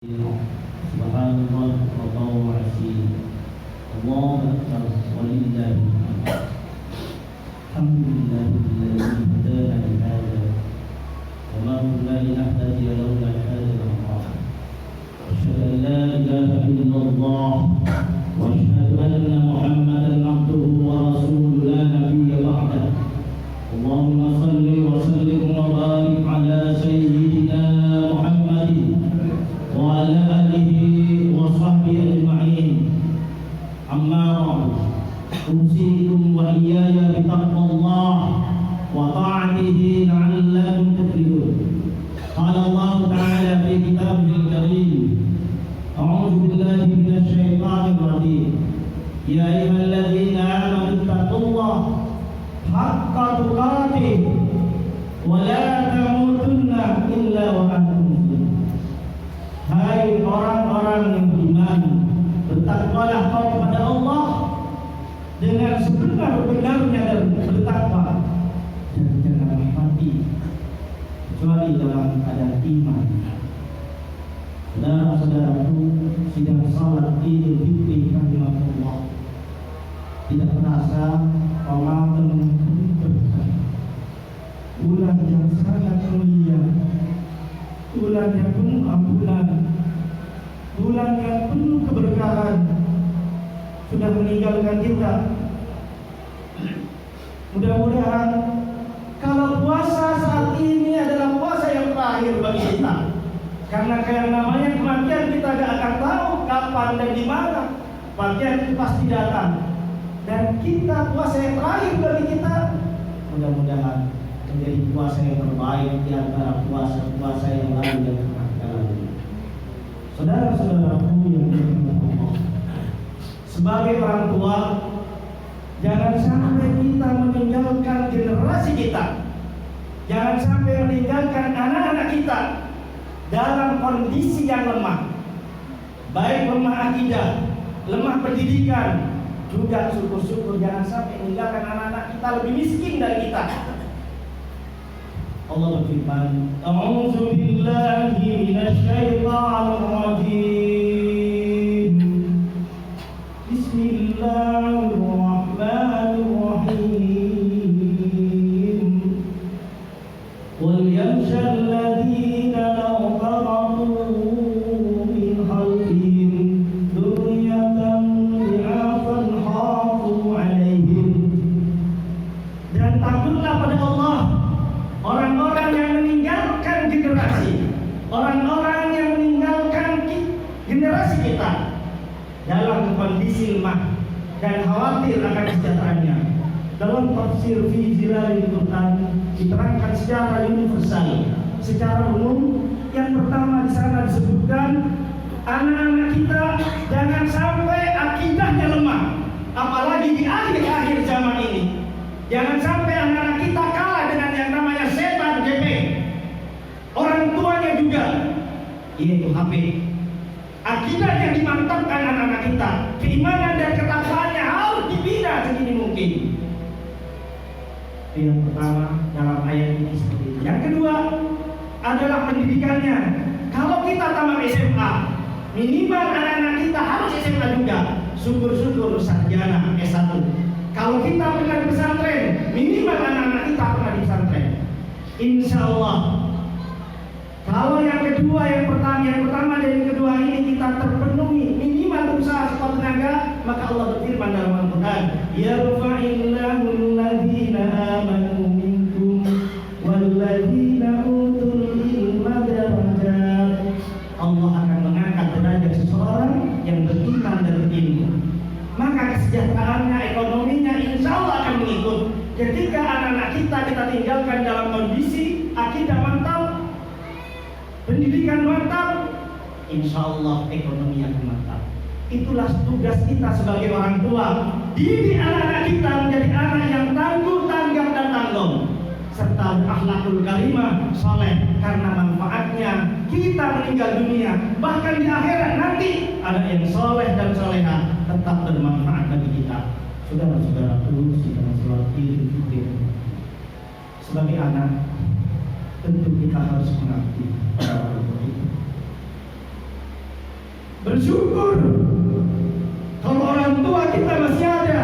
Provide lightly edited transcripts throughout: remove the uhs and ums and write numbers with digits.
Subhanallah wa ta'ala Allahu akbar walillahi alhamd. Alhamdulillahilladzi hadana li hadza wa ma kunna linahtadiya lawla an hadana Allah. Asyhadu an la ilaha illallah wa asyhadu anna Muhammadan abduhu wa rasuluhu la nabiyya ba'dah. Allahumma salli wa sallim wa barik ala sayyidina Muhammadin wa ala alihi wa sahbihi ajma'in. Amma ba'du, usikum wa iyaya bitaqwallah wa ta'atihi la'allakum tuflihun. Qala Allah ta'ala fi kitabihil karim, a'udzu billahi minasy syaithanir rajim. Ya ayyuhalladzina amanu taqullaha haqqa tuqatih wa la tamutunna illa wa antum muslimun. Hai orang-orang yang beriman, bertakwalah kau kepada Allah dengan sebenar-benarnya dan bertakwa, dan janganlah mati kecuali dalam keadaan iman. Saudara-saudaraku, sidang salat Idul Fitri rahimakumullah, tidak terasa Ramadan berkah, bulan yang sangat mulia, bulan yang penuh ampunan, bulan yang penuh keberkahan sudah meninggalkan kita. Mudah-mudahan kalau puasa saat ini adalah puasa yang terakhir bagi kita, karena kayak namanya kematian kita gak akan tahu kapan dan di mana. Kematian itu pasti datang, dan kita puasa yang terakhir bagi kita mudah-mudahan menjadi puasa yang terbaik di antara puasa-puasa yang lain yang pernah kita lalui. Saudara-saudaraku yang dimuliakan Allah, sebagai orang tua, jangan sampai kita meninggalkan generasi kita, jangan sampai meninggalkan anak-anak kita dalam kondisi yang lemah, baik lemah akidah, lemah pendidikan, juga syukur-syukur jangan sampai meninggalkan anak-anak kita lebih miskin dari kita. Allah berfirman, "A'udzu billahi minasy syaithanir rajim. Bismillahirrahmanirrahim. Wal yakhshal ladzina law taradu min khalfihim dzurriyyatan dhi'afan khafu 'alaihim." Dan takutlah pada Allah orang-orang yang meninggalkan generasi, orang-orang yang meninggalkan generasi kita dalam kondisi lemah dan khawatir akan kesejahteraannya. Dalam tafsir fi zilalil Quran diterangkan secara universal, secara umum. Yang pertama di sana disebutkan anak-anak kita jangan sampai akidahnya lemah, apalagi di akhir-akhir zaman ini. Jangan sampai anak-anak kita kalah dengan yang namanya setan GP. Orang tuanya juga, yaitu HP. Akidah yang dimantapkan anak-anak kita, keimanan dan ketakwaannya harus dibina segini mungkin. Yang pertama dalam ayat ini seperti itu. Yang kedua adalah pendidikannya. Kalau kita tamat SMA, minimal anak-anak kita harus SMA juga. Syukur-syukur sarjana S1. Kalau kita pernah di pesantren, minimal anak-anak kita pernah di pesantren. Insya Allah. Kalau yang kedua, yang pertama dan yang kedua ini kita terpenuhi minimal berusaha sekuat tenaga, maka Allah berfirman dalam Al-Quran, "Yarfa'illahu alladhina amanu minkum walladhina utul ilma darajat." Allah akan mengangkat derajat seseorang yang beriman dan berilmu. Maka kesejahteraannya, ekonominya insya Allah akan mengikut. Ketika anak-anak kita tinggalkan dalam kondisi akidah mantap, pendidikan mantap, insya Allah ekonomi akan mantap. Itulah tugas kita sebagai orang tua. Didik anak-anak kita menjadi anak yang tangguh, tanggap dan tanggung, serta berakhlakul karimah, soleh. Karena manfaatnya kita meninggal dunia, bahkan di akhirat nanti ada yang soleh dan soleha tetap bermanfaat bagi kita. Saudara-saudaraku, sidang salat Idul Fitri, sebagai anak tentu kita harus mengabdi pada orang tua itu. Bersyukur kalau orang tua kita masih ada,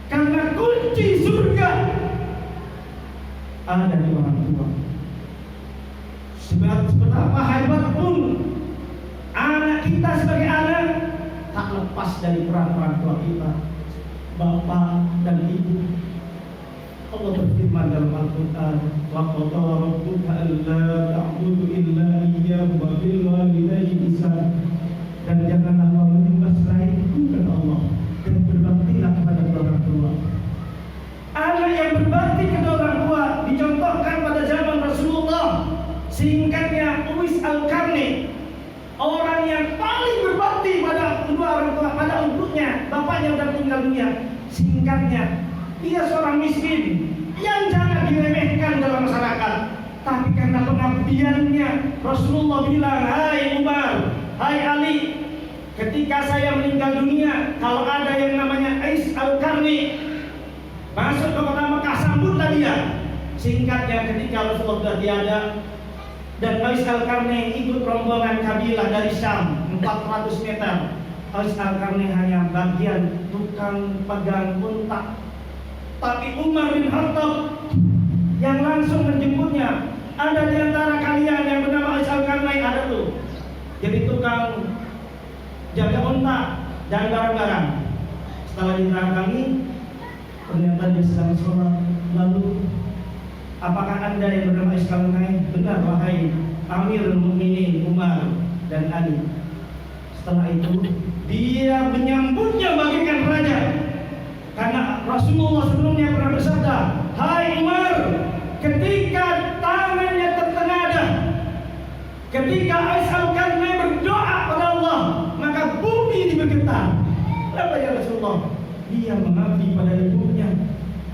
karena kunci surga ada di orang tua. Seberapa hebat pun anak kita sebagai anak, tak lepas dari peran orang tua kita, bapak dan ibu. Allah berfirman dalam Al-Quran, wa qadara rabbuka alla ta'budu illa iyyahu wa bil walidayni ihsana. Dan janganlah kamu menyembah selain bukan Allah, dan berbaktilah kepada orang tua. Anak yang berbakti kepada orang tua dicontohkan pada zaman Rasulullah. Singkatnya Uwais Al-Qarni, orang yang paling berbakti pada kedua orang tua, pada ibunya, bapaknya sudah meninggal dunia. Singkatnya, dia seorang miskin yang jangan diremehkan dalam masyarakat, tapi karena pengabdiannya Rasulullah bilang, hai Umar, hai Ali, ketika saya meninggal dunia, kalau ada yang namanya Uwais Al-Qarni masuk ke kota Mekah, sambutlah dia. Singkatnya, ketika Rasulullah sudah tiada dan Uwais Al-Qarni ikut rombongan kabilah dari Syam 400 meter, Uwais Al-Qarni hanya bagian tukang pegang unta. Tapi Umar bin Khattab yang langsung menjemputnya. Ada di antara kalian yang bernama Uwais Al-Qarni, ada tuh, jadi tukang jaga unta dan barang-barang. Setelah diterangi, ternyata dia sedang sholat. Lalu, apakah anda yang bernama Uwais Al-Qarni? Benar wahai Amirul Mukminin Umar dan Ali. Setelah itu dia menyambutnya bagaikan raja, karena Rasulullah sebelumnya pernah bersabda, hai Umar, ketika tangannya tertengadah, ketika Uwais Al-Qarni berdoa pada Allah, maka bumi dibergetar. Kenapa ya Rasulullah? Dia mengabdi pada ibunya,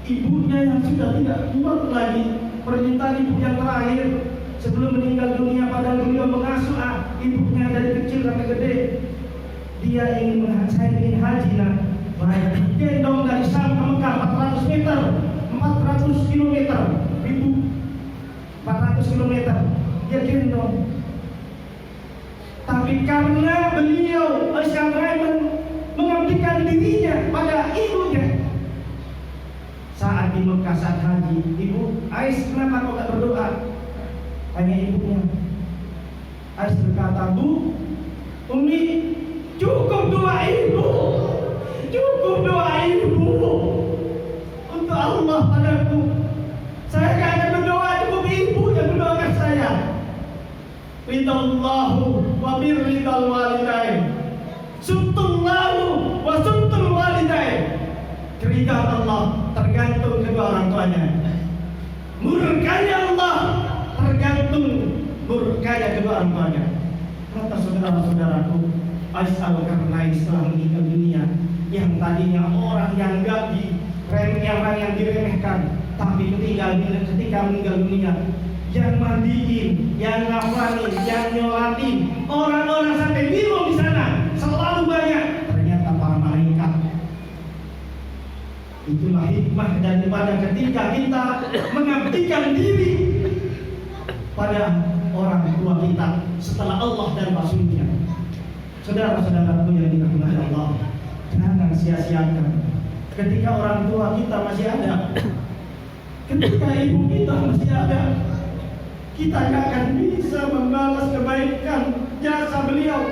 ibunya yang sudah tidak kuat lagi. Permintaan ibu yang terakhir sebelum meninggal dunia, padahal beliau mengasuh ibunya dari kecil sampai gede. Dia ingin haji, nah, baik gendong dari Syam ke Mekah 400 meter, 400 kilometer, 400 kilometer dia gendong. Tapi karena beliau Uwais Al-Qarni mengabdikan dirinya pada ibunya, saat di Mekah saat haji, ibu Uwais, kenapa kau tak berdoa? Tanya ibunya. Uwais berkata, Bu, Umi, cukup doa ibu, cukup doa ibu untuk Allah padaku. Saya tidak akan berdoa, cukup ibu yang mendoakan saya. Ridallahu wa birridal walidain, sutullahu wa sutul walidain. Keridhaan Allah tergantung kedua orang tuanya. Murkanya Allah tergantung murkanya kedua orang tuanya. Kata saudara-saudaraku, Uwais Al-Qarni setelah meninggal dunia, yang tadinya orang yang yang diremehkan, tapi ketika meninggal dunia, yang mandiin, yang ngafarin, yang nyolatin, orang-orang sampai bingung di sana, selalu banyak. Ternyata para malaikat. Itulah hikmah daripada ketika kita mengabdikan diri pada orang tua kita setelah Allah dan Rasulnya. Saudara-saudaraku yang dirahmati Allah, jangan sia-siakan ketika orang tua kita masih ada, ketika ibu kita masih ada. Kita tidak akan bisa membalas kebaikan jasa beliau.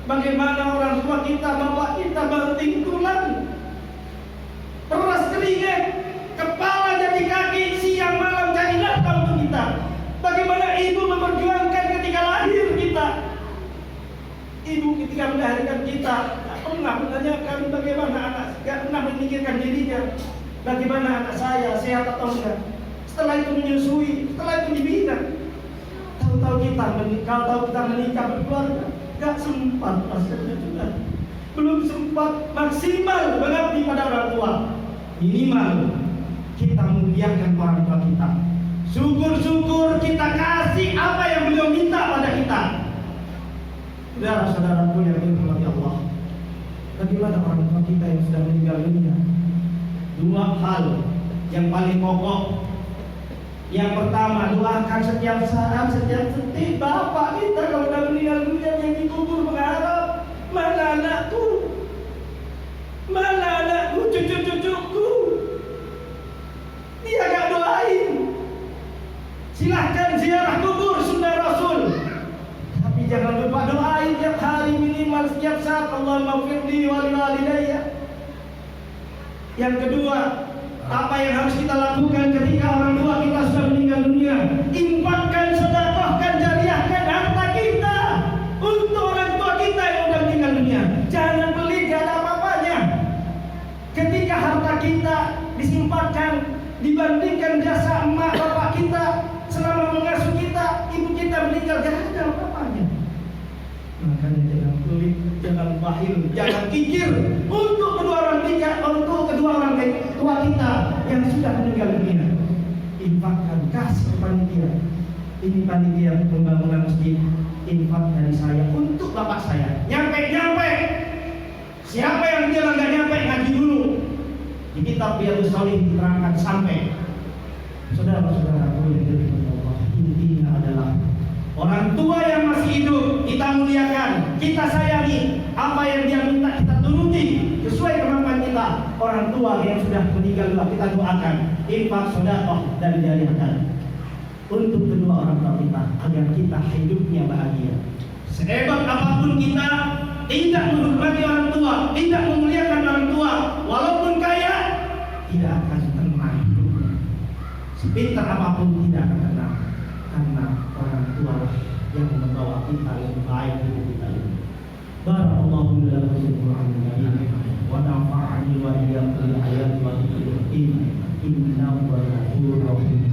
Bagaimana orang tua kita, bapak kita banting tulang, peras keringat, kepala jadi kaki, siang malam jadi nafkah untuk kita. Bagaimana ibu memperjuangkan ketika lahir kita. Ibu ketika melahirkan kita tak pernah menanyakan bagaimana anak, tidak pernah memikirkan dirinya, bagaimana anak saya sehat atau enggak. Setelah itu menyusui, setelah itu dibina. Tahu-tahu kita menikah berkeluarga, gak sempat rasanya juga. Belum sempat maksimal mengabdi pada orang tua. Minimal kita muliakan orang tua kita. Syukur-syukur kita kasih apa yang beliau minta pada kita. Saudara-saudaraku yang dirahmati Allah, bagaimana orang tua kita yang sudah meninggal dunia? Dua hal yang paling pokok. Yang pertama, doakan setiap saat, setiap detik bapak kita kalau sudah meninggal dunia. istighfar setiap saat, Allahumma firli wa li walidayya. Yang kedua, apa yang harus kita lakukan ketika orang tua kita sudah meninggal dunia? Infakkan, sedekahkan, jariahkan harta kita untuk orang tua kita yang sudah meninggal dunia. Jangan beli, gak ada apa-apanya. Ketika harta kita disimpankan dibandingkan jasa emak bapak kita selama mengasuh kita, ibu kita meninggal, gak ada apa-apanya. Makanya jangan pelit, jangan bakhil, jangan kikir untuk kedua orang tua kita yang sudah meninggal dunia. Infakkan, kasih panitia. Ini panitia pembangunan masjid. Infak dari saya untuk bapak saya. Nyampe. Siapa yang bilang nggak nyampe, ngaji dulu. Di kitab Riyadhus Shalihin diterangkan sampai. Saudara-saudara, intinya adalah orang tua yang masih hidup kita muliakan, kita sayangi. Apa yang dia minta kita turuti sesuai kemampuan kita. Orang tua yang sudah meninggal kita doakan, infak, sedekah dan jariahkan untuk kedua orang tua kita agar kita hidupnya bahagia. Sehebat apapun kita tidak menghormati orang tua, tidak memuliakan orang tua, walaupun kaya, tidak akan tenang hidupnya. Sepintar apapun tidak akan tenang, karena orang tua yang membawa kita lebih baik hidup kita ini. Barakallahu lakum fil Qur'anil karim wa nafa'ani wa iyyakum bil ayati wa dhikril hakim innahu ghafurur rahim.